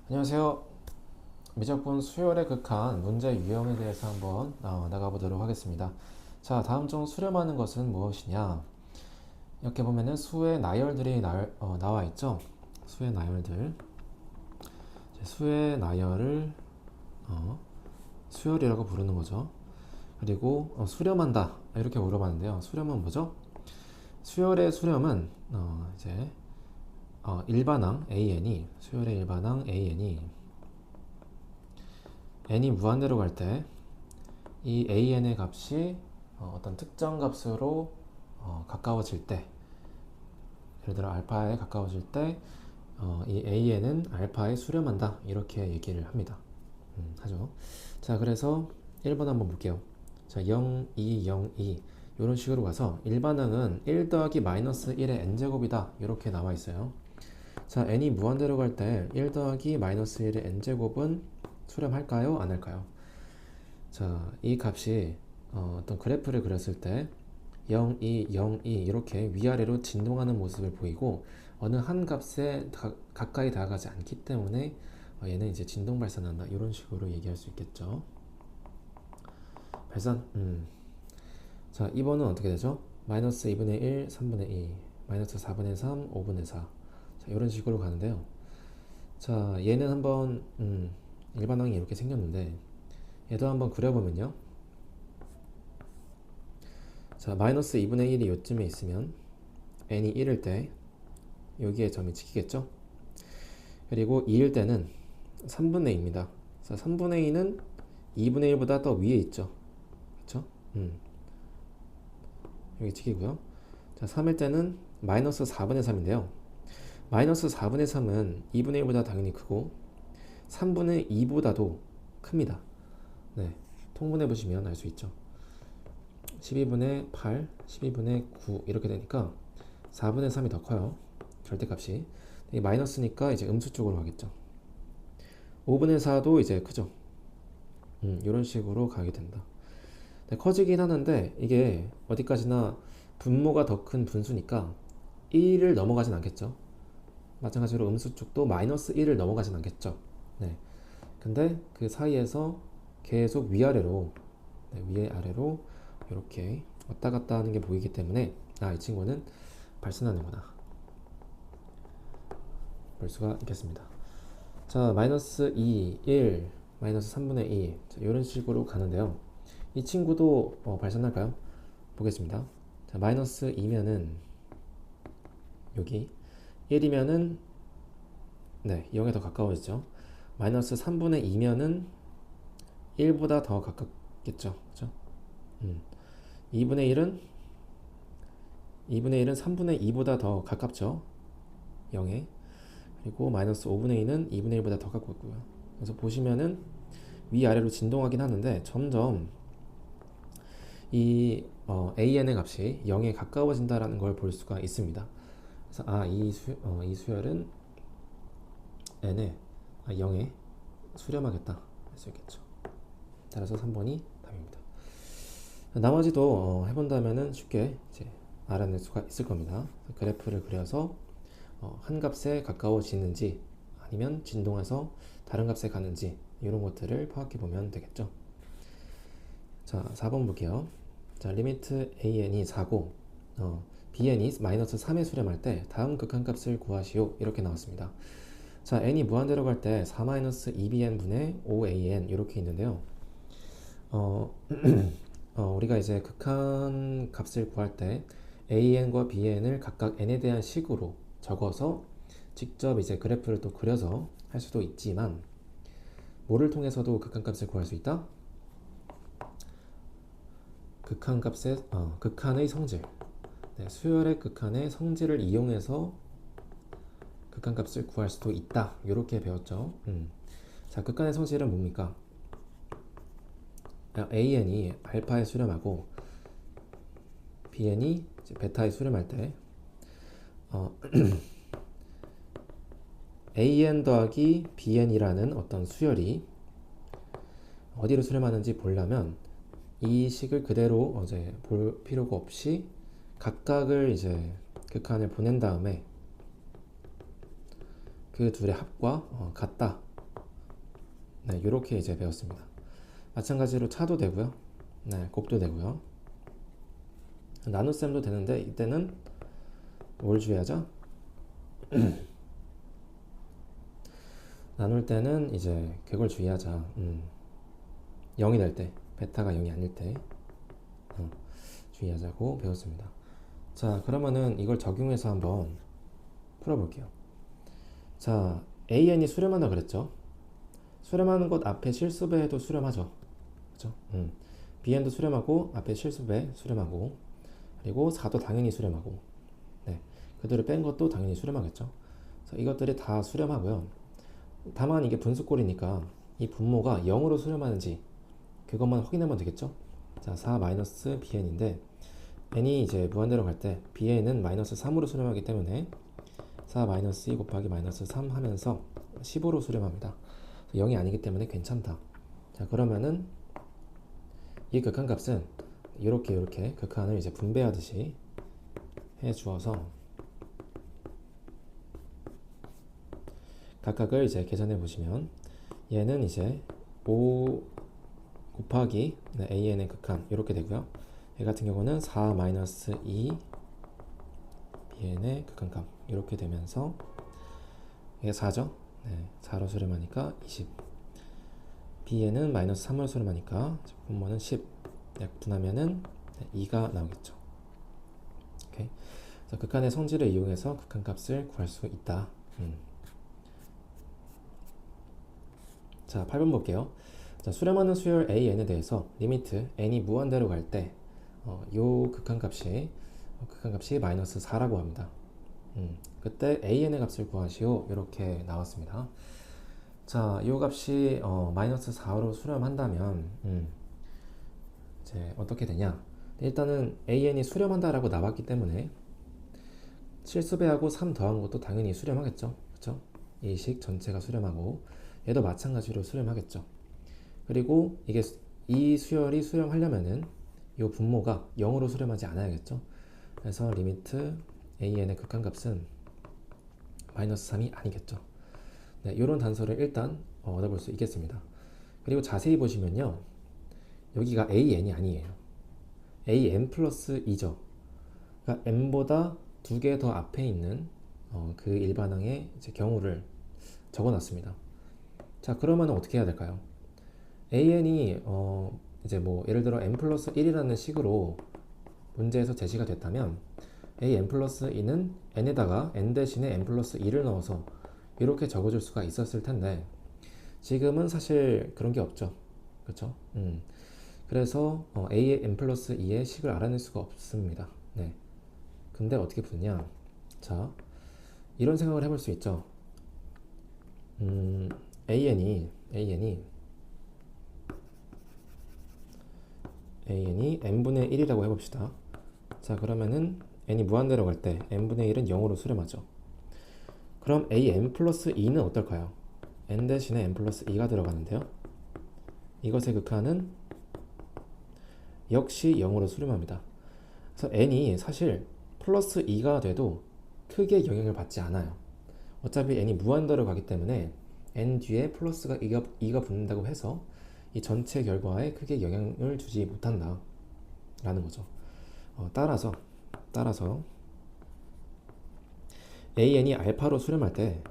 안녕하세요. 미적분 수열의 극한 문제 유형에 대해서 한번 나가보도록 하겠습니다. 자, 다음 중 수렴하는 것은 무엇이냐? 이렇게 보면은 수의 나열들이 나와 있죠. 수의 나열들. 수의 나열을 어, 수열이라고 부르는 거죠. 그리고 수렴한다 이렇게 물어봤는데요. 수렴은 뭐죠? 수열의 수렴은 이제 일반항 AN이 수열의 일반항 AN이 n이 무한대로 갈 때 이 AN의 값이 어떤 특정 값으로 가까워질 때, 예를 들어 알파에 가까워질 때 이 AN은 알파에 수렴한다 이렇게 얘기를 합니다. 하죠. 자, 그래서 1번 한번 볼게요. 자, 0, 2, 0, 2 이런 식으로 가서 일반항은 1 더하기 마이너스 1의 n제곱이다 이렇게 나와 있어요. 자, n이 무한대로 갈 때 1 더하기 마이너스 1의 n제곱은 수렴할까요? 안 할까요? 자, 이 값이 어떤 그래프를 그렸을 때 0, 2, 0, 2 이렇게 위아래로 진동하는 모습을 보이고 어느 한 값에 가까이 다가가지 않기 때문에 얘는 이제 진동 발산한다 이런 식으로 얘기할 수 있겠죠. 발산. 자, 2번은 어떻게 되죠? 마이너스 2분의 1, 3분의 2, 마이너스 4분의 3, 5분의 4. 자, 이런 식으로 가는데요. 자, 얘는 한번 일반항이 이렇게 생겼는데 얘도 한번 그려보면요. 자, 마이너스 2분의 1이 요쯤에 있으면 n이 1일 때 여기에 점이 찍히겠죠? 그리고 2일 때는 3분의 2입니다. 자, 3분의 2는 2분의 1보다 더 위에 있죠. 그쵸? 여기 찍히고요. 자, 3일 때는 마이너스 4분의 3인데요. 마이너스 4분의 3은 2분의 1보다 당연히 크고 3분의 2보다도 큽니다. 네, 통분해 보시면 알 수 있죠. 12분의 8, 12분의 9 이렇게 되니까 4분의 3이 더 커요. 절대값이. 이게 마이너스니까 이제 음수 쪽으로 가겠죠. 5분의 4도 이제 크죠. 이런 식으로 가게 된다. 네, 커지긴 하는데 이게 어디까지나 분모가 더 큰 분수니까 1을 넘어가진 않겠죠. 마찬가지로 음수 쪽도 마이너스 1을 넘어가진 않겠죠. 네. 근데 그 사이에서 계속 위아래로, 네, 위에 아래로 이렇게 왔다 갔다 하는 게 보이기 때문에 이 친구는 발산하는구나 볼 수가 있겠습니다. 자, 마이너스 2, 1, 마이너스 3분의 2 자, 이런 식으로 가는데요. 이 친구도 발산할까요? 보겠습니다. 자, 마이너스 2면은 여기 1이면은 네, 0에 더 가까워지죠. 마이너스 3분의 2면은 1보다 더 가깝겠죠. 그죠? 2분의 1은 3분의 2보다 더 가깝죠. 0에. 그리고 마이너스 5분의 2는 2분의 1보다 더 가깝고요. 그래서 보시면은 위아래로 진동하긴 하는데 점점 이 AN의 값이 0에 가까워진다라는 걸 볼 수가 있습니다. 그래서 이 수열은 n에 0에 수렴하겠다 할 수 있겠죠. 따라서 3번이 답입니다. 나머지도 해본다면은 쉽게 이제 알아낼 수가 있을 겁니다. 그래프를 그려서 한 값에 가까워지는지 아니면 진동해서 다른 값에 가는지 이런 것들을 파악해 보면 되겠죠. 자, 4번 볼게요. 자, 리미트 an이 4고 bn이 마이너스 3에 수렴할 때 다음 극한값을 구하시오 이렇게 나왔습니다. 자, n이 무한대로 갈 때 4-2bn 분의 5an 이렇게 있는데요. 우리가 이제 극한 값을 구할 때 an과 bn을 각각 n에 대한 식으로 적어서 직접 이제 그래프를 또 그려서 할 수도 있지만 뭐를 통해서도 극한 값을 구할 수 있다? 극한의 성질, 네, 수열의 극한의 성질을 이용해서 극한값을 구할 수도 있다 이렇게 배웠죠. 자, 극한의 성질은 뭡니까? an이 알파에 수렴하고 bn이 베타에 수렴할 때 an 더하기 bn이라는 어떤 수열이 어디로 수렴하는지 보려면 이 식을 그대로 이제 볼 필요가 없이 각각을 이제 극한을 보낸 다음에 그 둘의 합과 같다 네, 이렇게 이제 배웠습니다. 마찬가지로 차도 되고요. 네, 곱도 되고요. 나눗셈도 되는데 이때는 뭘 주의하죠? 나눌 때는 이제 그걸 주의하자. 0이 될 때, 베타가 0이 아닐 때 주의하자고 배웠습니다. 자, 그러면은 이걸 적용해서 한번 풀어볼게요. 자, AN이 수렴한다 그랬죠? 수렴하는 것 앞에 실수배도 수렴하죠. 그죠? BN도 수렴하고 앞에 실수배 수렴하고 그리고 4도 당연히 수렴하고 네, 그대로 뺀 것도 당연히 수렴하겠죠. 그래서 이것들이 다 수렴하고요. 다만 이게 분수꼴이니까 이 분모가 0으로 수렴하는지 그것만 확인하면 되겠죠. 자, 4 마이너스 bn인데 n이 이제 무한대로 갈 때 bn은 마이너스 3으로 수렴하기 때문에 4 마이너스 2 곱하기 마이너스 3 하면서 15로 수렴합니다. 0이 아니기 때문에 괜찮다. 자, 그러면은 이 극한값은 이렇게 극한을 이제 분배하듯이 해 주어서 각각을 이제 계산해 보시면 얘는 이제 5 곱하기 an의 극한 이렇게 되고요. 얘 같은 경우는 4 마이너스 2 bn의 극한값 이렇게 되면서 이게 4죠. 네, 4로 수렴하니까 20. bn은 마이너스 3으로 수렴하니까 분모는 10. 약분하면은 2가 나오겠죠. 오케이. 그래서 극한의 성질을 이용해서 극한값을 구할 수 있다. 자, 8번 볼게요. 자, 수렴하는 수열 an에 대해서 리미트 n이 무한대로 갈 때 요 극한값이 마이너스 4라고 합니다. 그때 an의 값을 구하시오 이렇게 나왔습니다. 자, 이 값이 마이너스 4로 수렴한다면 이제 어떻게 되냐? 일단은 an이 수렴한다라고 나왔기 때문에 실수배하고 3 더한 것도 당연히 수렴하겠죠. 그렇죠? 이 식 전체가 수렴하고 얘도 마찬가지로 수렴하겠죠. 그리고 이게 이 수열이 수렴하려면은 이 분모가 0으로 수렴하지 않아야겠죠. 그래서 리미트 an의 극한값은 마이너스 3이 아니겠죠. 네, 이런 단서를 일단 얻어볼 수 있겠습니다. 그리고 자세히 보시면요, 여기가 an이 아니에요. an 플러스 2죠. 그러니까 n보다 2개 더 앞에 있는 그 일반항의 이제 경우를 적어놨습니다. 자, 그러면 어떻게 해야 될까요? an이 이제 뭐 예를 들어 n 플러스 1이라는 식으로 문제에서 제시가 됐다면 an 플러스 2는 n에다가 n 대신에 n 플러스 2를 넣어서 이렇게 적어줄 수가 있었을 텐데 지금은 사실 그런 게 없죠. 그렇죠? 그래서 a의 n 플러스 2의 식을 알아낼 수가 없습니다. 네. 근데 어떻게 푸냐? 자, 이런 생각을 해볼 수 있죠. an이 n분의 1이라고 해봅시다. 자, 그러면은 n이 무한대로 갈 때 n분의 1은 0으로 수렴하죠. 그럼 an 플러스 2는 어떨까요? n 대신에 n 플러스 2가 들어가는데요. 이것의 극한은 역시 0으로 수렴합니다. 그래서 n이 사실 플러스 2가 돼도 크게 영향을 받지 않아요. 어차피 n이 무한대로 가기 때문에 n 뒤에 플러스가 2가 붙는다고 해서 이 전체 결과에 크게 영향을 주지 못한다 라는 거죠. 따라서 an이 알파로 수렴할 때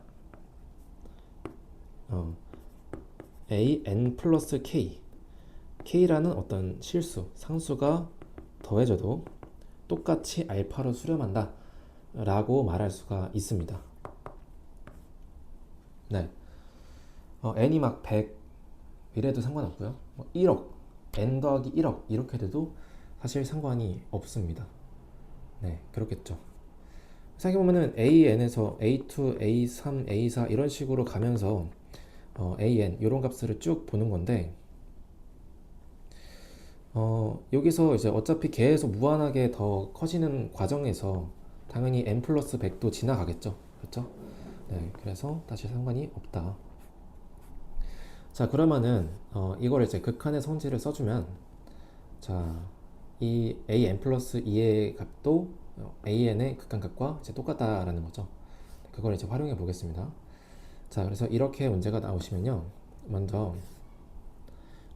an 플러스 k라는 어떤 실수, 상수가 더해져도 똑같이 알파로 수렴한다 라고 말할 수가 있습니다. 네. n이 막 100 이래도 상관없고요. 1억, n 더하기 1억 이렇게 돼도 사실 상관이 없습니다. 네, 그렇겠죠. 생각해보면은 AN에서 A2, A3, A4 이런 식으로 가면서 AN 이런 값들을 쭉 보는 건데 여기서 이제 어차피 계속 무한하게 더 커지는 과정에서 당연히 n 플러스 100도 지나가겠죠. 그렇죠? 네, 그래서 다시 상관이 없다. 자, 그러면은 이걸 이제 극한의 성질을 써주면 자, 이 an 플러스 2의 값도 an의 극한값과 이제 똑같다라는 거죠. 그걸 이제 활용해 보겠습니다. 자, 그래서 이렇게 문제가 나오시면요, 먼저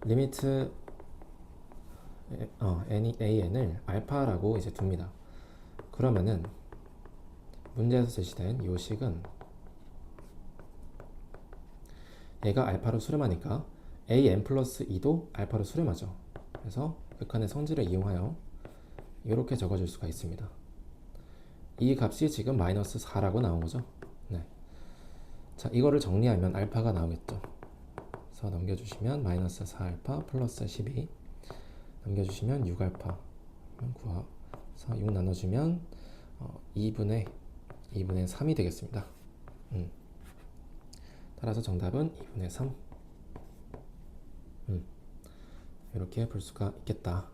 리미트 an을 알파라고 이제 둡니다. 그러면은 문제에서 제시된 이 식은 얘가 알파로 수렴하니까 an 플러스 2도 알파로 수렴하죠. 그래서 극한의 성질을 이용하여 이렇게 적어줄 수가 있습니다. 이 값이 지금 마이너스 4라고 나온 거죠. 네. 자, 이거를 정리하면 알파가 나오겠죠. 그래서 넘겨주시면 마이너스 4알파 플러스 12 넘겨주시면 6알파 9하 그래서 6 나눠주면 2분의 3이 되겠습니다. 따라서 정답은 2분의 3 이렇게 볼 수가 있겠다.